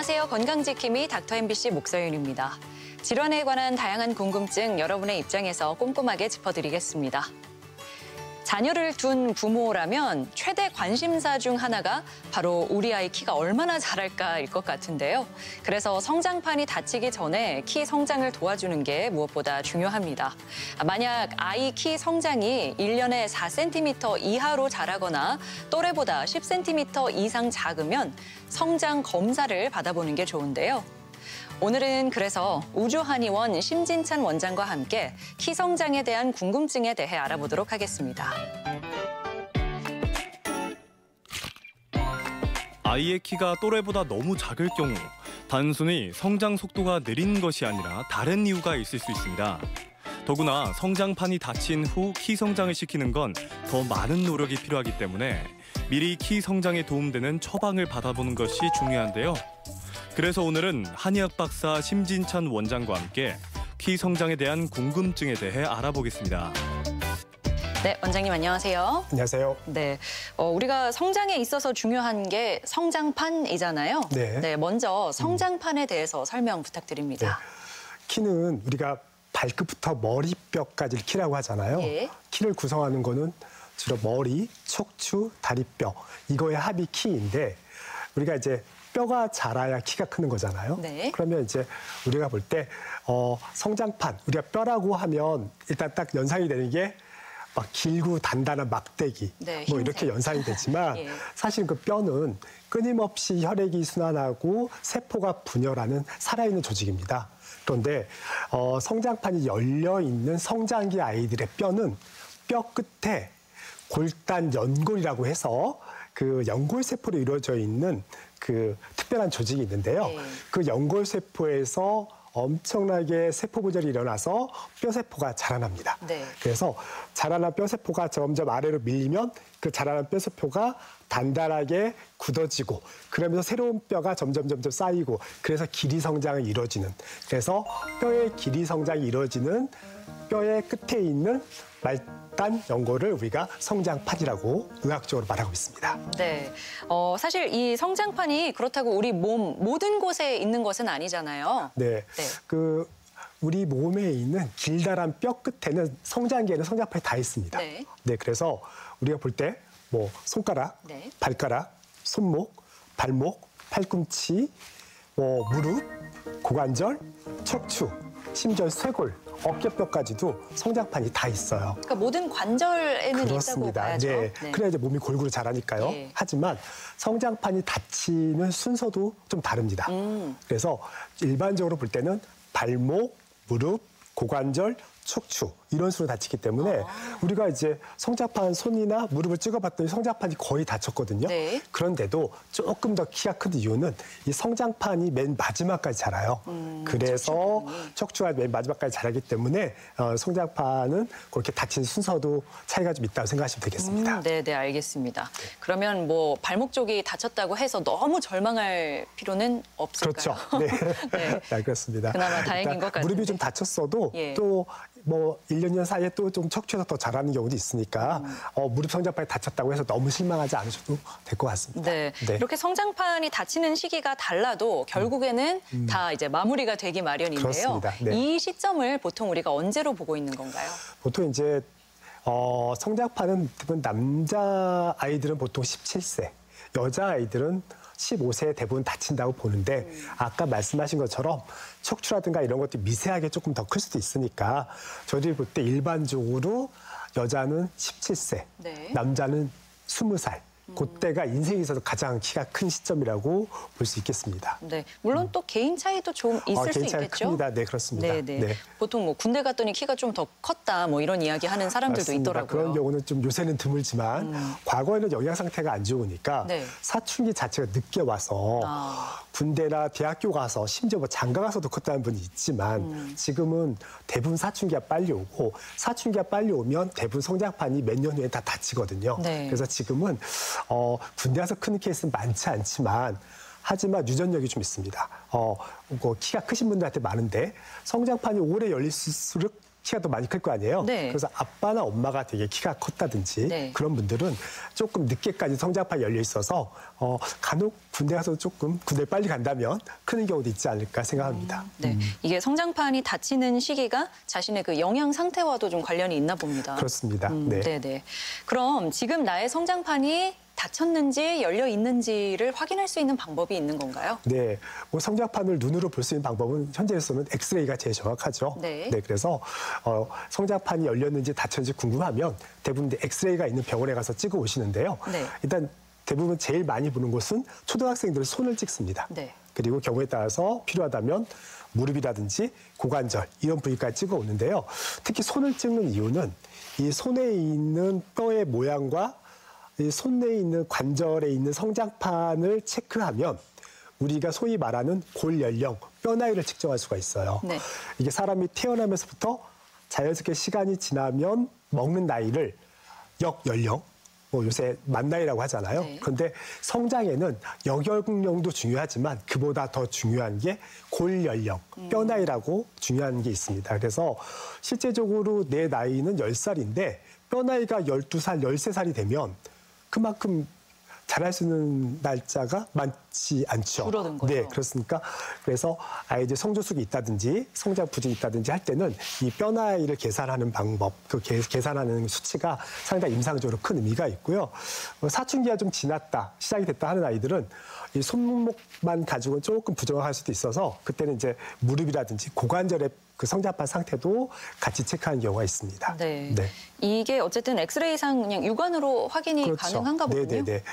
안녕하세요. 건강지킴이 닥터 MBC 목서윤입니다. 질환에 관한 다양한 궁금증 여러분의 입장에서 꼼꼼하게 짚어드리겠습니다. 자녀를 둔 부모라면 최대 관심사 중 하나가 바로 우리 아이 키가 얼마나 자랄까일 것 같은데요. 그래서 성장판이 다치기 전에 키 성장을 도와주는 게 무엇보다 중요합니다. 만약 아이 키 성장이 1년에 4cm 이하로 자라거나 또래보다 10cm 이상 작으면 성장 검사를 받아보는 게 좋은데요. 오늘은 그래서 우주한의원 심진찬 원장과 함께 키 성장에 대한 궁금증에 대해 알아보도록 하겠습니다. 아이의 키가 또래보다 너무 작을 경우 단순히 성장 속도가 느린 것이 아니라 다른 이유가 있을 수 있습니다. 더구나 성장판이 닫힌 후 키 성장을 시키는 건 더 많은 노력이 필요하기 때문에 미리 키 성장에 도움되는 처방을 받아보는 것이 중요한데요. 그래서 오늘은 한의학 박사 심진찬 원장과 함께 키 성장에 대한 궁금증에 대해 알아보겠습니다. 네, 원장님 안녕하세요. 안녕하세요. 네, 우리가 성장에 있어서 중요한 게 성장판이잖아요. 네. 먼저 성장판에 대해서 설명 부탁드립니다. 네. 키는 우리가 발끝부터 머리뼈까지를 키라고 하잖아요. 예. 키를 구성하는 거는 주로 머리, 척추, 다리뼈 이거의 합이 키인데 우리가 이제 뼈가 자라야 키가 크는 거잖아요. 네. 그러면 이제 우리가 볼 때 성장판, 우리가 뼈라고 하면 일단 딱 연상이 되는 게 막 길고 단단한 막대기 네, 뭐 이렇게 연상이 되지만 예. 사실 그 뼈는 끊임없이 혈액이 순환하고 세포가 분열하는 살아있는 조직입니다. 그런데 성장판이 열려있는 성장기 아이들의 뼈는 뼈 끝에 골단 연골이라고 해서 그 연골세포로 이루어져 있는 그 특별한 조직이 있는데요. 네. 그 연골세포에서 엄청나게 세포 분열이 일어나서 뼈세포가 자라납니다. 네. 그래서 자라난 뼈세포가 점점 아래로 밀리면 그 자라난 뼈세포가 단단하게 굳어지고 그러면서 새로운 뼈가 점점 쌓이고 그래서 길이 성장이 이루어지는 그래서 뼈의 길이 성장이 이루어지는 뼈의 끝에 있는 말단 연골을 우리가 성장판이라고 의학적으로 말하고 있습니다. 네, 사실 이 성장판이 그렇다고 우리 몸 모든 곳에 있는 것은 아니잖아요. 네, 그 우리 몸에 있는 길다란 뼈 끝에는 성장기에는 성장판이 다 있습니다. 네. 네, 그래서 우리가 볼 때 뭐 손가락, 네. 발가락, 손목, 발목, 팔꿈치, 뭐 무릎, 고관절, 척추, 심지어 쇄골, 어깨뼈까지도 성장판이 다 있어요. 그러니까 모든 관절에는 있다고 봐야죠. 네. 네. 그래야 이제 몸이 골고루 자라니까요. 네. 하지만 성장판이 닫히는 순서도 좀 다릅니다. 그래서 일반적으로 볼 때는 발목, 무릎, 고관절, 척추 이런 수로 다치기 때문에 우리가 이제 성장판 손이나 무릎을 찍어봤더니 성장판이 거의 닫혔거든요. 네. 그런데도 조금 더 키가 큰 이유는 이 성장판이 맨 마지막까지 자라요. 그래서 척추가 맨 마지막까지 자라기 때문에 성장판은 그렇게 닫힌 순서도 차이가 좀 있다고 생각하시면 되겠습니다. 네, 알겠습니다. 그러면 뭐 발목 쪽이 다쳤다고 해서 너무 절망할 필요는 없을까요? 그렇죠. 네, 네. 네, 그렇습니다. 그나마 다행인 것 같은데. 무릎이 좀 다쳤어도 예. 또 뭐 1, 2년 사이에 또 좀 척추에서 더 자라는 경우도 있으니까 무릎 성장판이 다쳤다고 해서 너무 실망하지 않으셔도 될 것 같습니다. 네. 네. 이렇게 성장판이 닫히는 시기가 달라도 결국에는 다 이제 마무리가 되기 마련인데요. 그렇습니다. 네. 이 시점을 보통 우리가 언제로 보고 있는 건가요? 보통 이제 성장판은 대부분 남자 아이들은 보통 17세, 여자 아이들은 15세에 대부분 다친다고 보는데 아까 말씀하신 것처럼 척추라든가 이런 것들이 미세하게 조금 더 클 수도 있으니까 저희들이 볼 때 일반적으로 여자는 17세, 네. 남자는 20살. 그때가 인생에 있어서 가장 키가 큰 시점이라고 볼 수 있겠습니다. 네. 물론 또 개인 차이도 좀 있을 수 개인 차이가 있겠죠? 큽니다. 네, 그렇습니다. 네. 보통 뭐 군대 갔더니 키가 좀 더 컸다 뭐 이런 이야기 하는 사람들도 맞습니다. 있더라고요. 그런 경우는 좀 요새는 드물지만 과거에는 영양 상태가 안 좋으니까 네. 사춘기 자체가 늦게 와서 군대나 대학교 가서 심지어 뭐 장가 가서도 컸다는 분이 있지만 지금은 대부분 사춘기가 빨리 오고 사춘기가 빨리 오면 대부분 성장판이 몇 년 후에 다 닫히거든요. 네. 그래서 지금은 군대 가서 크는 케이스는 많지 않지만 하지만 유전력이 좀 있습니다. 키가 크신 분들한테 많은데 성장판이 오래 열릴수록 키가 더 많이 클 거 아니에요. 네. 그래서 아빠나 엄마가 되게 키가 컸다든지 네. 그런 분들은 조금 늦게까지 성장판이 열려 있어서 간혹 군대 가서 조금 군대 빨리 간다면 크는 경우도 있지 않을까 생각합니다. 네, 이게 성장판이 닫히는 시기가 자신의 그 영양 상태와도 좀 관련이 있나 봅니다. 그렇습니다. 네. 네네. 그럼 지금 나의 성장판이 닫혔는지 열려 있는지를 확인할 수 있는 방법이 있는 건가요? 네, 뭐 성장판을 눈으로 볼 수 있는 방법은 현재로서는 엑스레이가 제일 정확하죠. 네. 그래서 성장판이 열렸는지 닫혔는지 궁금하면 대부분 엑스레이가 있는 병원에 가서 찍어 오시는데요. 네. 일단 대부분 제일 많이 보는 곳은 초등학생들 손을 찍습니다. 네. 그리고 경우에 따라서 필요하다면 무릎이라든지 고관절 이런 부위까지 찍어 오는데요. 특히 손을 찍는 이유는 이 손에 있는 뼈의 모양과 이 손에 있는 관절에 있는 성장판을 체크하면 우리가 소위 말하는 골 연령, 뼈 나이를 측정할 수가 있어요. 네. 이게 사람이 태어나면서부터 자연스럽게 시간이 지나면 먹는 나이를 역연령, 뭐 요새 만 나이라고 하잖아요. 네. 그런데 성장에는 역연령도 중요하지만 그보다 더 중요한 게 골 연령, 뼈 나이라고 중요한 게 있습니다. 그래서 실제적으로 내 나이는 10살인데 뼈 나이가 12살, 13살이 되면 그만큼 자랄 수 있는 날짜가 많지 않죠. 줄어든 거죠. 네, 그렇습니까? 그래서 아이들 성조숙이 있다든지 성장 부진이 있다든지 할 때는 이 뼈 나이를 계산하는 방법, 그 계산하는 수치가 상당히 임상적으로 큰 의미가 있고요. 사춘기가 좀 지났다, 시작이 됐다 하는 아이들은 이 손목만 가지고는 조금 부정할 수도 있어서 그때는 이제 무릎이라든지 고관절의 그 성장판 상태도 같이 체크하는 경우가 있습니다. 네. 이게 어쨌든 엑스레이상 그냥 육안으로 확인이 가능한가 보군요. 네네네.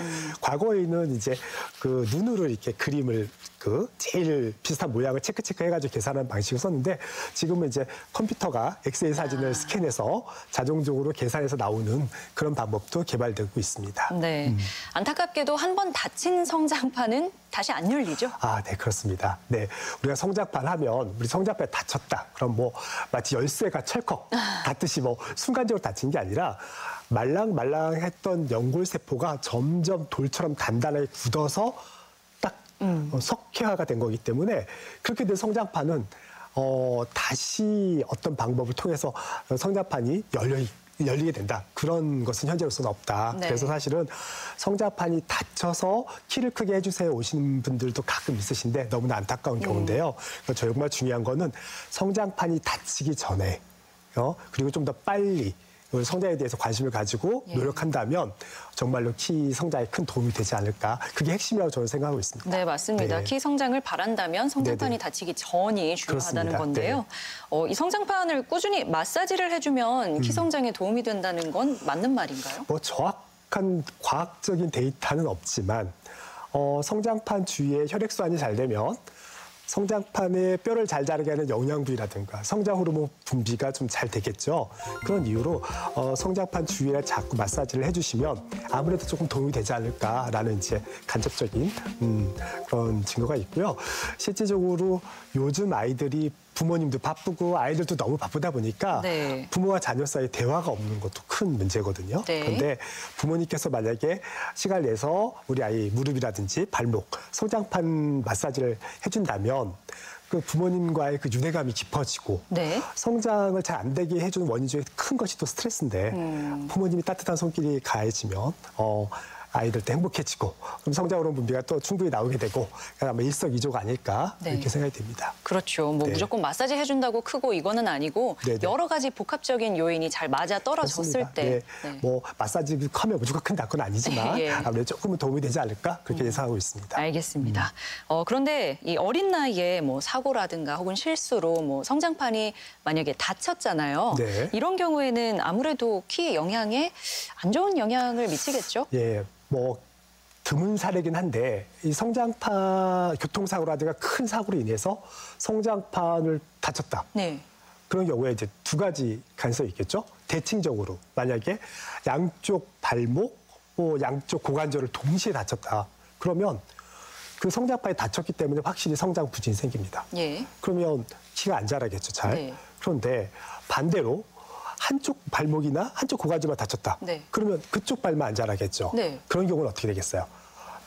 과거에는 이제 그 눈으로 이렇게 그림을 그 제일 비슷한 모양을 체크해가지고 계산하는 방식을 썼는데 지금은 이제 컴퓨터가 엑스레이 사진을 스캔해서 자동적으로 계산해서 나오는 그런 방법도 개발되고 있습니다. 네. 안타깝게도 한 번 닫힌 성장판은 다시 안 열리죠? 아, 네, 그렇습니다. 네. 우리가 성장판 하면 우리 성장판이 닫혔다. 그럼 뭐 마치 열쇠가 철컥 닫듯이 뭐 순간적으로 닫힌 게 아니라 말랑말랑했던 연골세포가 점점 돌처럼 단단하게 굳어서 딱 석회화가 된 거기 때문에 그렇게 된 성장판은 다시 어떤 방법을 통해서 성장판이 열리게 된다. 그런 것은 현재로서는 없다. 네. 그래서 사실은 성장판이 닫혀서 키를 크게 해주세요 오시는 분들도 가끔 있으신데 너무나 안타까운 경우인데요. 그래서 정말 중요한 거는 성장판이 닫히기 전에 그리고 좀 더 빨리 성장에 대해서 관심을 가지고 노력한다면 정말로 키 성장에 큰 도움이 되지 않을까. 그게 핵심이라고 저는 생각하고 있습니다. 네, 맞습니다. 네. 키 성장을 바란다면 성장판이 네네. 닫히기 전이 중요하다는 그렇습니다. 건데요. 이 성장판을 꾸준히 마사지를 해주면 키 성장에 도움이 된다는 건 맞는 말인가요? 뭐 정확한 과학적인 데이터는 없지만 성장판 주위에 혈액순환이 잘 되면 성장판에 뼈를 잘 자라게 하는 영양분이라든가 성장 호르몬 분비가 좀 잘 되겠죠. 그런 이유로 성장판 주위에 자꾸 마사지를 해주시면 아무래도 조금 도움이 되지 않을까라는 이제 간접적인 그런 증거가 있고요. 실질적으로 요즘 아이들이 부모님도 바쁘고 아이들도 너무 바쁘다 보니까 네. 부모와 자녀 사이 대화가 없는 것도 큰 문제거든요. 네. 그런데 부모님께서 만약에 시간을 내서 우리 아이 무릎이라든지 발목, 성장판 마사지를 해준다면 그 부모님과의 그 유대감이 깊어지고 네. 성장을 잘 안 되게 해주는 원인 중에 큰 것이 또 스트레스인데 부모님이 따뜻한 손길이 가해지면 아이들도 행복해지고 그럼 성장 호르몬 분비가 또 충분히 나오게 되고 아마 일석이조가 아닐까 네. 이렇게 생각이 됩니다. 그렇죠. 뭐 네. 무조건 마사지 해준다고 크고 이거는 아니고 네네. 여러 가지 복합적인 요인이 잘 맞아 떨어졌을 그렇습니다. 때. 네. 네. 뭐 마사지 하면 무조건 큰다 그건 아니지만 예. 아무래도 조금은 도움이 되지 않을까 그렇게 예상하고 있습니다. 알겠습니다. 그런데 이 어린 나이에 뭐 사고라든가 혹은 실수로 뭐 성장판이 만약에 다쳤잖아요. 네. 이런 경우에는 아무래도 키 영향에 안 좋은 영향을 미치겠죠? 예, 뭐 드문 사례긴 한데 이 성장판 교통사고라든가 큰 사고로 인해서 성장판을 다쳤다. 네. 그런 경우에 이제 두 가지 가능성이 있겠죠. 대칭적으로 만약에 양쪽 발목, 양쪽 고관절을 동시에 다쳤다. 그러면 그 성장판이 다쳤기 때문에 확실히 성장 부진이 생깁니다. 예. 그러면 키가 안 자라겠죠, 잘. 네. 그런데 반대로 한쪽 발목이나 한쪽 고관절만 다쳤다. 네. 그러면 그쪽 발만 안 자라겠죠. 네. 그런 경우는 어떻게 되겠어요?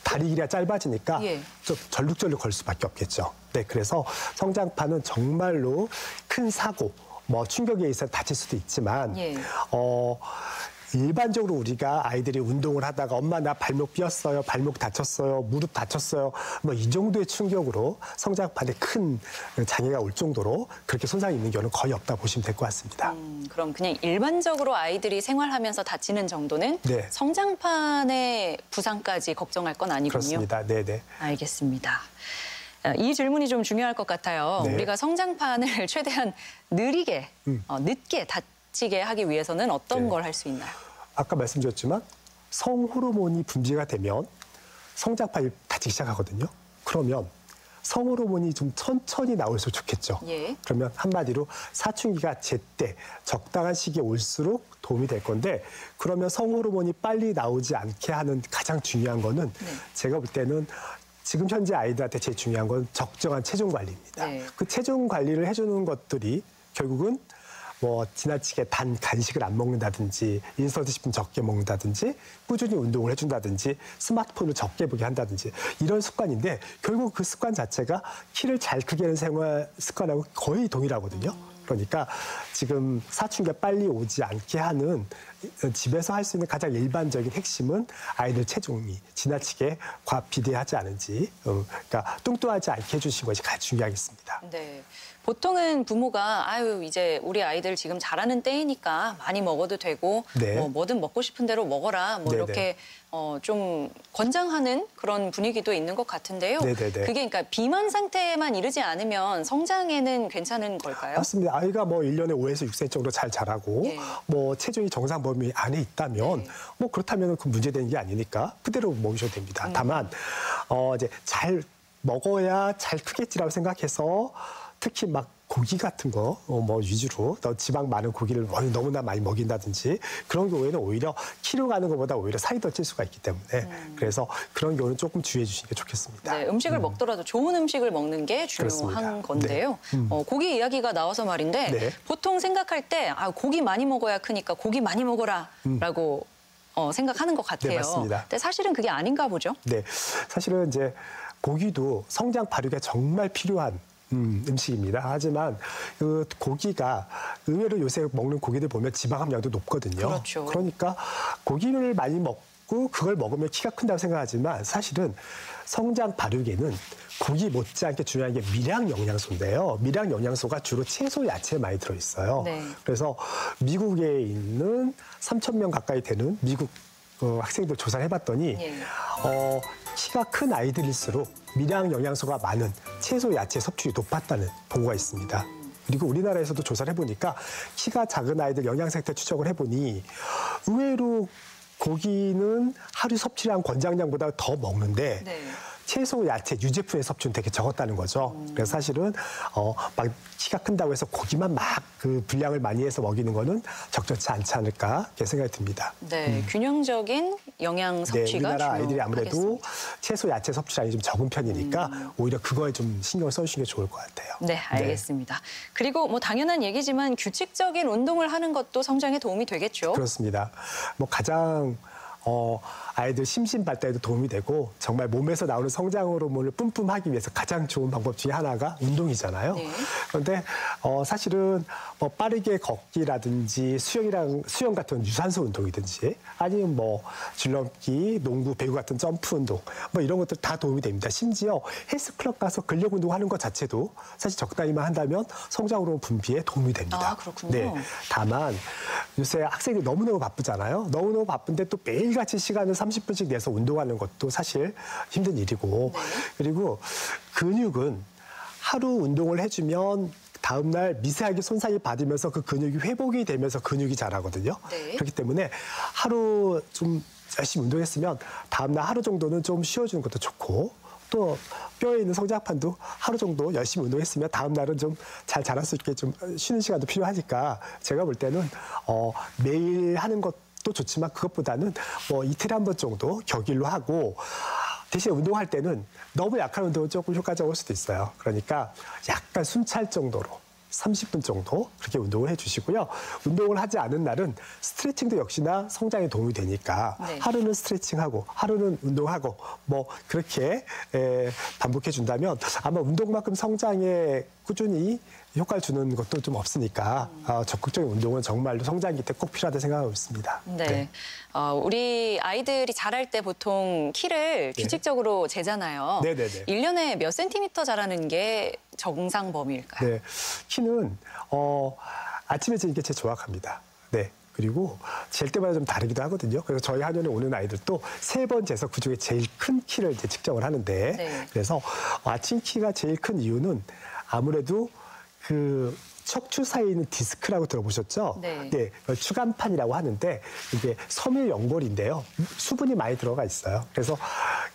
다리 길이가 짧아지니까 예. 좀 절룩절룩 걸 수밖에 없겠죠. 네, 그래서 성장판은 정말로 큰 사고, 뭐 충격에 의해서 다칠 수도 있지만 예. 일반적으로 우리가 아이들이 운동을 하다가 엄마 나 발목 삐었어요, 발목 다쳤어요, 무릎 다쳤어요, 뭐 이 정도의 충격으로 성장판에 큰 장애가 올 정도로 그렇게 손상이 있는 경우는 거의 없다 보시면 될 것 같습니다. 그럼 그냥 일반적으로 아이들이 생활하면서 다치는 정도는 네. 성장판의 부상까지 걱정할 건 아니군요. 그렇습니다. 네네. 알겠습니다. 이 질문이 좀 중요할 것 같아요. 네. 우리가 성장판을 최대한 느리게, 늦게 다치게 하기 위해서는 어떤 네. 걸 할 수 있나요? 아까 말씀드렸지만 성호르몬이 분비가 되면 성장판이 다치기 시작하거든요. 그러면 성호르몬이 좀 천천히 나올수록 좋겠죠. 예. 그러면 한마디로 사춘기가 제때 적당한 시기에 올수록 도움이 될 건데 그러면 성호르몬이 빨리 나오지 않게 하는 가장 중요한 거는 제가 볼 때는 지금 현재 아이들한테 제일 중요한 건 적정한 체중 관리입니다. 네. 그 체중 관리를 해주는 것들이 결국은 뭐 지나치게 단 간식을 안 먹는다든지 인스턴트 식품 적게 먹는다든지 꾸준히 운동을 해준다든지 스마트폰을 적게 보게 한다든지 이런 습관인데 결국 그 습관 자체가 키를 잘 크게 하는 생활 습관하고 거의 동일하거든요. 그러니까 지금 사춘기가 빨리 오지 않게 하는 집에서 할 수 있는 가장 일반적인 핵심은 아이들 체중이 지나치게 비대하지 않은지 그러니까 뚱뚱하지 않게 해주신 것이 가장 중요하겠습니다. 네. 보통은 부모가 아유 이제 우리 아이들 지금 자라는 때이니까 많이 먹어도 되고 네. 뭐 뭐든 먹고 싶은 대로 먹어라 뭐 네네. 이렇게 좀 권장하는 그런 분위기도 있는 것 같은데요. 네네네. 그게 그러니까 비만 상태에만 이르지 않으면 성장에는 괜찮은 걸까요? 맞습니다. 아이가 뭐 1년에 5에서 6cm 정도 잘 자라고 예. 뭐 체중이 정상 범위 안에 있다면 네. 뭐 그렇다면 그 문제되는 게 아니니까 그대로 먹으셔도 됩니다. 다만 이제 잘 먹어야 잘 크겠지라고 생각해서 특히 막 고기 같은 거 뭐 위주로 지방 많은 고기를 너무나 많이 먹인다든지 그런 경우에는 오히려 키로 가는 것보다 오히려 살이 더 찔 수가 있기 때문에 그래서 그런 경우는 조금 주의해 주시는 게 좋겠습니다. 네, 음식을 먹더라도 좋은 음식을 먹는 게 중요한 그렇습니다. 건데요. 고기 이야기가 나와서 말인데 네. 보통 생각할 때 고기 많이 먹어야 크니까 고기 많이 먹어라라고 생각하는 것 같아요. 네, 맞습니다. 근데 사실은 그게 아닌가 보죠. 네, 사실은 이제 고기도 성장 발육에 정말 필요한 음식입니다. 하지만 그 고기가 의외로 요새 먹는 고기들 보면 지방 함량도 높거든요. 그렇죠. 그러니까 고기를 많이 먹고 그걸 먹으면 키가 큰다고 생각하지만 사실은 성장 발육에는 고기 못지않게 중요한 게 미량 영양소인데요. 미량 영양소가 주로 채소, 야채에 많이 들어있어요. 네. 그래서 미국에 있는 3,000명 가까이 되는 미국 학생들 조사를 해봤더니 예. 키가 큰 아이들일수록 미량 영양소가 많은 채소, 야채 섭취율이 높았다는 보고가 있습니다. 그리고 우리나라에서도 조사를 해보니까 키가 작은 아이들 영양 상태 추적을 해보니 의외로 고기는 하루 섭취량 권장량보다 더 먹는데 네. 채소, 야채, 유제품의 섭취는 되게 적었다는 거죠. 그래서 사실은 막 키가 큰다고 해서 고기만 막 그 분량을 많이 해서 먹이는 거는 적절치 않지 않을까 이렇게 생각이 듭니다. 네, 균형적인 영양 섭취가 네, 우리나라 아이들이 아무래도 중요하겠습니다. 채소, 야채 섭취량이 좀 적은 편이니까 오히려 그거에 좀 신경을 써주시는 게 좋을 것 같아요. 네, 알겠습니다. 그리고 뭐 당연한 얘기지만 규칙적인 운동을 하는 것도 성장에 도움이 되겠죠. 그렇습니다. 뭐 가장 아이들 심신 발달에도 도움이 되고 정말 몸에서 나오는 성장 호르몬을 뿜뿜하기 위해서 가장 좋은 방법 중에 하나가 운동이잖아요. 네. 그런데 사실은 뭐 빠르게 걷기라든지 수영 같은 유산소 운동이든지 아니면 뭐 줄넘기, 농구, 배구 같은 점프 운동 뭐 이런 것들 다 도움이 됩니다. 심지어 헬스클럽 가서 근력 운동하는 것 자체도 사실 적당히만 한다면 성장 호르몬 분비에 도움이 됩니다. 아, 그렇군요. 네. 다만 요새 학생들이 너무너무 바쁘잖아요. 너무너무 바쁜데 또 매일같이 시간을 30분씩 내서 운동하는 것도 사실 힘든 일이고 그리고 근육은 하루 운동을 해주면 다음날 미세하게 손상이 받으면서 그 근육이 회복이 되면서 근육이 자라거든요. 네. 그렇기 때문에 하루 좀 열심히 운동했으면 다음날 하루 정도는 좀 쉬어주는 것도 좋고 또 뼈에 있는 성장판도 하루 정도 열심히 운동했으면 다음 날은 좀 잘 자랄 수 있게 좀 쉬는 시간도 필요하니까 제가 볼 때는 매일 하는 것도 좋지만 그것보다는 뭐 이틀에 한 번 정도 격일로 하고 대신 운동할 때는 너무 약한 운동은 조금 효과적일 수도 있어요. 그러니까 약간 숨찰 정도로 30분 정도 그렇게 운동을 해주시고요. 운동을 하지 않은 날은 스트레칭도 역시나 성장에 도움이 되니까 네. 하루는 스트레칭하고 하루는 운동하고 뭐 그렇게 반복해 준다면 아마 운동만큼 성장에 꾸준히 효과를 주는 것도 좀 없으니까 적극적인 운동은 정말로 성장기 때 꼭 필요하다 생각하고 있습니다. 네. 우리 아이들이 자랄 때 보통 키를 규칙적으로 재잖아요. 네네네. 1년에 몇 센티미터 자라는 게 정상 범위일까요? 네. 키는 아침에 재는 게 제일 정확합니다. 네. 그리고 잴 때마다 좀 다르기도 하거든요. 그래서 저희 한의원에 오는 아이들도 3번 재서 그중에 제일 큰 키를 이제 측정을 하는데 네. 그래서 아침 키가 제일 큰 이유는 아무래도 그 척추 사이에 있는 디스크라고 들어보셨죠? 네. 네, 추간판이라고 하는데 이게 섬유 연골인데요. 수분이 많이 들어가 있어요. 그래서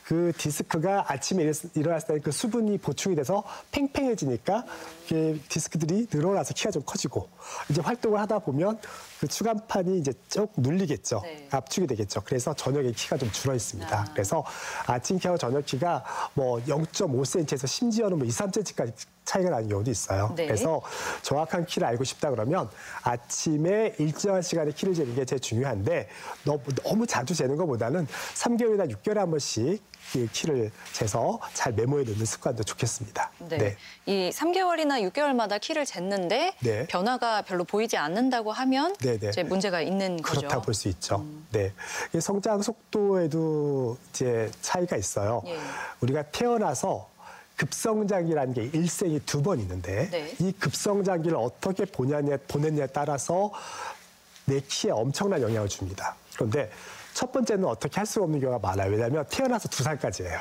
그 디스크가 아침에 일어났을 때 그 수분이 보충이 돼서 팽팽해지니까 이게 디스크들이 늘어나서 키가 좀 커지고 이제 활동을 하다 보면 그 추간판이 이제 쭉 눌리겠죠. 네. 압축이 되겠죠. 그래서 저녁에 키가 좀 줄어 있습니다. 그래서 아침 키하고 저녁 키가 뭐 0.5cm에서 심지어는 뭐 2, 3cm까지 차이가 나는 경우도 있어요. 네. 그래서 정확한 키를 알고 싶다 그러면 아침에 일정한 시간에 키를 재는 게 제일 중요한데 너무 자주 재는 것보다는 3개월이나 6개월에 한 번씩 그 키를 재서 잘 메모해 놓는 습관도 좋겠습니다. 네. 이 3개월이나 6개월마다 키를 쟀는데 네. 변화가 별로 보이지 않는다고 하면 네네. 이제 문제가 있는 거죠. 그렇다고 볼 수 있죠. 네. 이 성장 속도에도 이제 차이가 있어요. 예. 우리가 태어나서 급성장기라는 게 일생에 2번 있는데 네. 이 급성장기를 어떻게 보냈냐에 따라서 내 키에 엄청난 영향을 줍니다. 그런데 첫 번째는 어떻게 할 수 없는 경우가 많아요. 왜냐하면 태어나서 2살까지예요.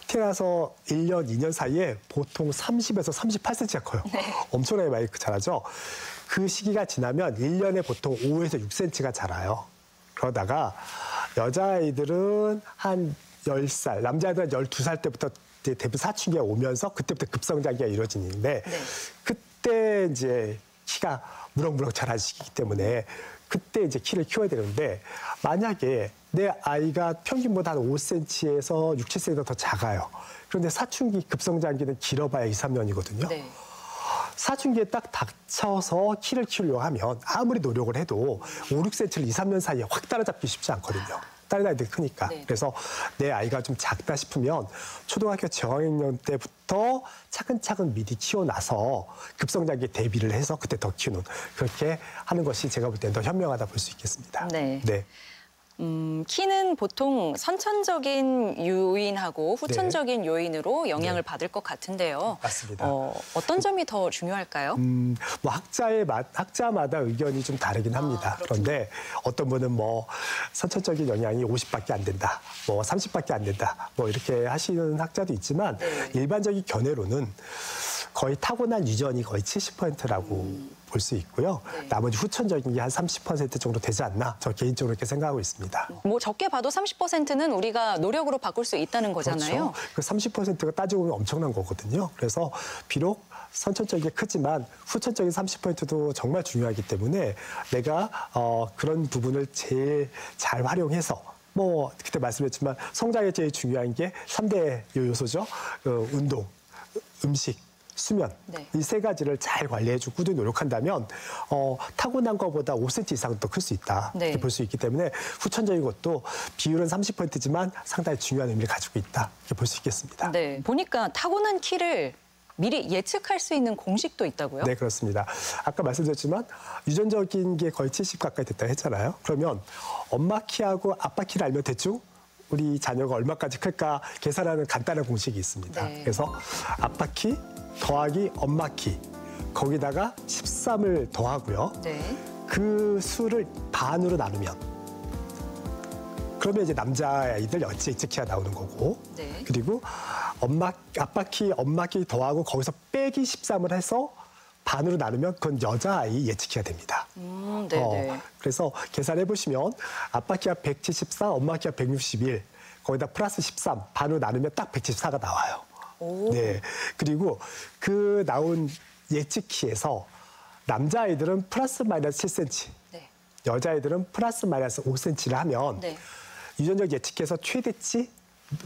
태어나서 1년, 2년 사이에 보통 30에서 38cm가 커요. 엄청나게 많이 자라죠. 그 시기가 지나면 1년에 보통 5에서 6cm가 자라요. 그러다가 여자아이들은 한 10살, 남자애들은 12살 때부터 대부분 사춘기가 오면서 그때부터 급성장기가 이루어지는데 그때 이제 키가 무럭무럭 자라시기 때문에 그때 이제 키를 키워야 되는데 만약에 내 아이가 평균보다 한 5cm에서 6, 7cm 더 작아요. 그런데 사춘기 급성장기는 길어봐야 2, 3년이거든요. 네. 사춘기에 딱 닥쳐서 키를 키우려고 하면 아무리 노력을 해도 5, 6cm를 2, 3년 사이에 확 따라잡기 쉽지 않거든요. 다른 아이들이 크니까. 네. 그래서 내 아이가 좀 작다 싶으면 초등학교 저학년 때부터 차근차근 미리 키워놔서 급성장기에 대비를 해서 그때 더 키우는 그렇게 하는 것이 제가 볼 때는 더 현명하다 볼 수 있겠습니다. 네. 네. 키는 보통 선천적인 요인하고 후천적인 요인으로 영향을 받을 것 같은데요. 맞습니다. 어떤 점이 더 중요할까요? 뭐 학자마다 의견이 좀 다르긴 합니다. 그런데 어떤 분은 뭐 선천적인 영향이 50밖에 안 된다, 뭐 30밖에 안 된다, 뭐 이렇게 하시는 학자도 있지만 일반적인 견해로는 거의 타고난 유전이 거의 70%라고 볼 수 있고요. 나머지 후천적인 게 한 30% 정도 되지 않나 저 개인적으로 이렇게 생각하고 있습니다. 뭐 적게 봐도 30%는 우리가 노력으로 바꿀 수 있다는 거잖아요. 그렇죠. 그 30%가 따지고 보면 엄청난 거거든요. 그래서 비록 선천적인 게 크지만 후천적인 30%도 정말 중요하기 때문에 내가 그런 부분을 제일 잘 활용해서 뭐 그때 말씀했지만 성장에 제일 중요한 게 3대 요소죠. 운동, 음식, 수면 이 3가지를 잘 관리해주고 꾸준히 노력한다면 타고난 것보다 5cm 이상 더 클 수 있다 이렇게 볼 수 있기 때문에 후천적인 것도 비율은 30%지만 상당히 중요한 의미를 가지고 있다 이렇게 볼 수 있겠습니다. 네, 보니까 타고난 키를 미리 예측할 수 있는 공식도 있다고요? 네, 그렇습니다. 아까 말씀드렸지만 유전적인 게 거의 70 가까이 됐다고 했잖아요. 그러면 엄마 키하고 아빠 키를 알면 대충 우리 자녀가 얼마까지 클까 계산하는 간단한 공식이 있습니다. 네. 그래서 아빠 키 더하기 엄마 키 거기다가 13을 더하고요. 네. 그 수를 반으로 나누면 그러면 이제 남자아이들 예측키가 나오는 거고 네. 그리고 아빠 키, 엄마 키 더하고 거기서 빼기 13을 해서 반으로 나누면 그건 여자아이 예측키가 됩니다. 네네. 그래서 계산해 보시면 아빠 키가 174, 엄마 키가 161, 거기다 플러스 13 반으로 나누면 딱 174가 나와요. 오. 네. 그리고 그 나온 예측키에서 남자아이들은 플러스 마이너스 7cm, 네. 여자아이들은 플러스 마이너스 5cm를 하면 네. 유전적 예측해서 최대치,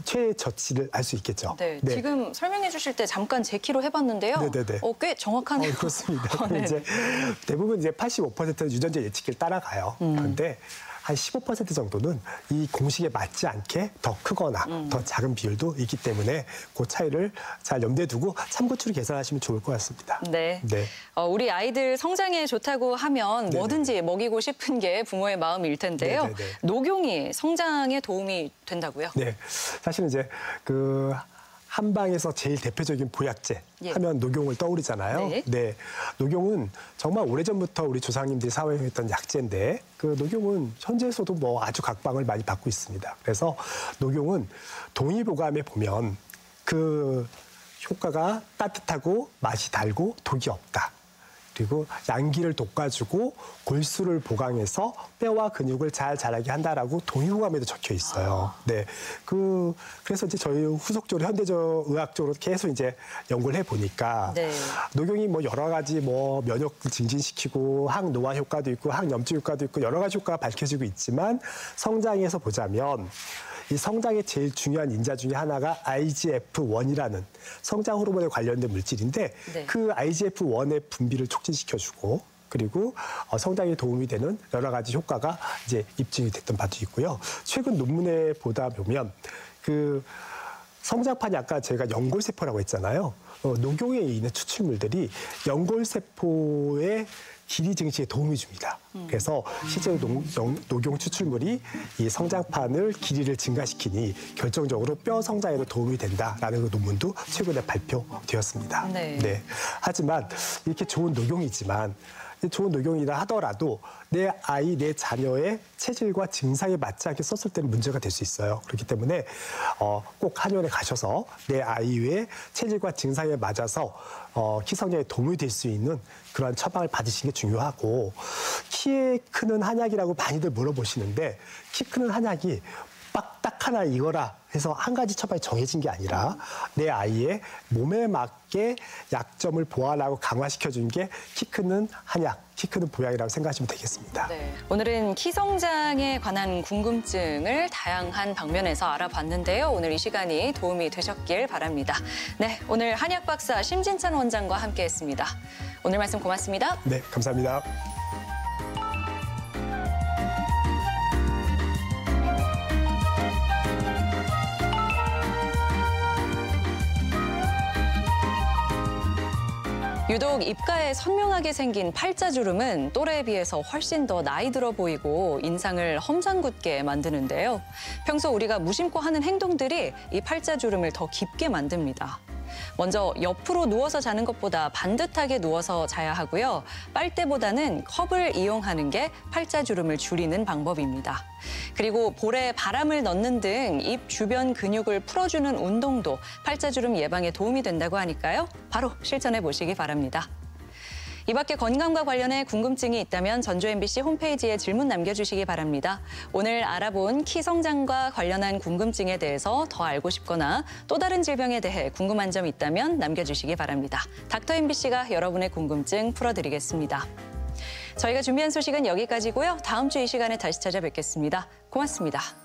최저치를 알 수 있겠죠. 네. 지금 설명해 주실 때 잠깐 제 키로 해봤는데요. 네네네. 꽤 정확하네요. 그렇습니다. 네. 이제 대부분 이제 85%는 유전적 예측기를 따라가요. 그런데 한 15% 정도는 이 공식에 맞지 않게 더 크거나 더 작은 비율도 있기 때문에 그 차이를 잘 염두에 두고 참고치로 계산하시면 좋을 것 같습니다. 네. 네. 우리 아이들 성장에 좋다고 하면 네네. 뭐든지 먹이고 싶은 게 부모의 마음일 텐데요. 네네네. 녹용이 성장에 도움이 된다고요? 네. 사실은 이제 그 한방에서 제일 대표적인 보약제 예. 하면 녹용을 떠오르잖아요. 네. 녹용은 정말 오래전부터 우리 조상님들이 사용했던 약재인데 그 녹용은 현재에서도 뭐 아주 각광을 많이 받고 있습니다. 그래서 녹용은 동의보감에 보면 그 효과가 따뜻하고 맛이 달고 독이 없다. 그리고 양기를 돋궈주고 골수를 보강해서 뼈와 근육을 잘 자라게 한다라고 동의보감에도 적혀 있어요. 네, 그래서 이제 저희 후속적으로 현대적 의학적으로 계속 이제 연구를 해 보니까 네. 녹용이 뭐 여러 가지 뭐 면역을 증진시키고 항노화 효과도 있고 항염증 효과도 있고 여러 가지 효과가 밝혀지고 있지만 성장에서 보자면. 이 성장의 제일 중요한 인자 중에 하나가 IGF-1이라는 성장 호르몬에 관련된 물질인데 네. 그 IGF-1의 분비를 촉진시켜주고 그리고 성장에 도움이 되는 여러 가지 효과가 이제 입증이 됐던 바도 있고요. 최근 논문에 보다 보면 그 성장판이 아까 제가 연골세포라고 했잖아요. 녹용에 있는 추출물들이 연골세포의 길이 증식에 도움이 줍니다. 그래서 실제로 녹용 추출물이 이 성장판을 길이를 증가시키니 결정적으로 뼈 성장에도 도움이 된다라는 그 논문도 최근에 발표되었습니다. 네. 하지만 이렇게 좋은 녹용이지만 좋은 녹용이라 하더라도 내 아이, 내 자녀의 체질과 증상에 맞지 않게 썼을 때는 문제가 될 수 있어요. 그렇기 때문에 꼭 한의원에 가셔서 내 아이의 체질과 증상에 맞아서 키 성장에 도움이 될 수 있는 그런 처방을 받으시는 게 중요하고 키에 크는 한약이라고 많이들 물어보시는데 키 크는 한약이 딱 하나 이거라 해서 한 가지 처방이 정해진 게 아니라 내 아이의 몸에 맞게 약점을 보완하고 강화시켜주는 게 키 크는 한약, 키 크는 보약이라고 생각하시면 되겠습니다. 네. 오늘은 키 성장에 관한 궁금증을 다양한 방면에서 알아봤는데요. 오늘 이 시간이 도움이 되셨길 바랍니다. 네, 오늘 한약 박사 심진찬 원장과 함께했습니다. 오늘 말씀 고맙습니다. 네, 감사합니다. 유독 입가에 선명하게 생긴 팔자주름은 또래에 비해서 훨씬 더 나이 들어 보이고 인상을 험상궂게 만드는데요. 평소 우리가 무심코 하는 행동들이 이 팔자주름을 더 깊게 만듭니다. 먼저 옆으로 누워서 자는 것보다 반듯하게 누워서 자야 하고요. 빨대보다는 컵을 이용하는 게 팔자주름을 줄이는 방법입니다. 그리고 볼에 바람을 넣는 등 입 주변 근육을 풀어주는 운동도 팔자주름 예방에 도움이 된다고 하니까요. 바로 실천해 보시기 바랍니다. 이 밖에 건강과 관련해 궁금증이 있다면 전주 MBC 홈페이지에 질문 남겨주시기 바랍니다. 오늘 알아본 키 성장과 관련한 궁금증에 대해서 더 알고 싶거나 또 다른 질병에 대해 궁금한 점 있다면 남겨주시기 바랍니다. 닥터 MBC가 여러분의 궁금증 풀어드리겠습니다. 저희가 준비한 소식은 여기까지고요. 다음 주 이 시간에 다시 찾아뵙겠습니다. 고맙습니다.